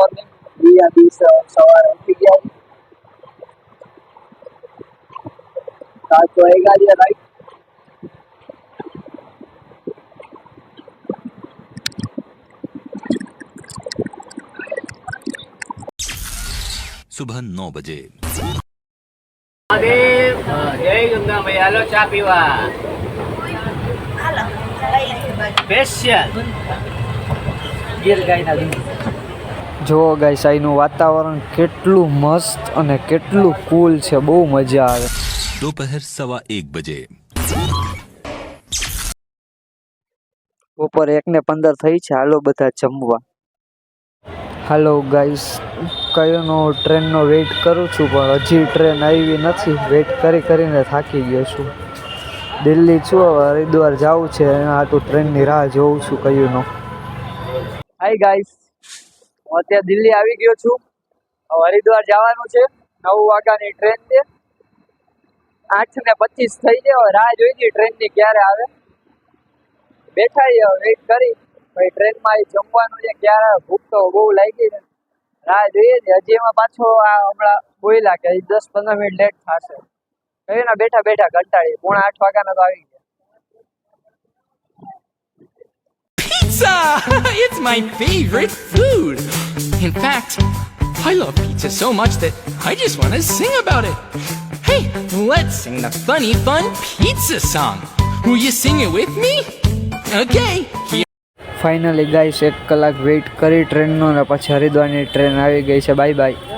Morning સવારે ઉઠી ગયા 7 વાગ્યા છે રાઈટ। सुबह 9 बजे। जय गंगा मैया, हालो चा पीवा स्पेशल ગીર ગાયના દૂધ। જો ગાઈસ અહીંનું વાતાવરણ કેટલું મસ્ત અને કેટલું કૂલ છે, બહુ મજા આવે। दोपहर 1:15 बजे। બપોર 1:15 થઈ છે, હાલો બધા જમવા। હાલો ગાઈસ, કયોનો ટ્રેનનો વેઇટ કરું છું પણ હજી ટ્રેન આવી નથી। વેઇટ કરીને થાકી ગયો છું। દિલ્હી છું, હવે હરિદ્વાર જવું છે, એના હાટુ ટ્રેનની રાહ જોઉં છું કયોનો। હાય ગાઈસ, હું અત્યારે દિલ્હી આવી ગયો છું। હવે હરિદ્વાર જવાનું છે, 9 વાગ્યાની ટ્રેન છે। 8:25 થઈ જાય, રાહ જોઈ હતી ટ્રેનની ક્યારે આવે। બેઠા વેઇટ કરી, ભાઈ ટ્રેનમાં જમવાનું છે ક્યારે આવે, ભૂખ તો બહુ લાગી છે, રાહ જોઈએ છે। હજી એમાં પાછો આ હમણાં બોલ્યા કે 10-15 મિનિટ લેટ થશે। કયું ના બેઠા કંટાળી, 7:45 વાગ્યાના તો આવી ગયા। Pizza! It's my favorite food. In fact, I love pizza so much that I just want to sing about it. Hey, let's sing the funny fun pizza song. Will you sing it with me? Okay. Finally guys 1 કલાક weight કરી ટ્રેનનો ને પછી હરિદ્વારની train આવી ગઈ છે। Bye bye.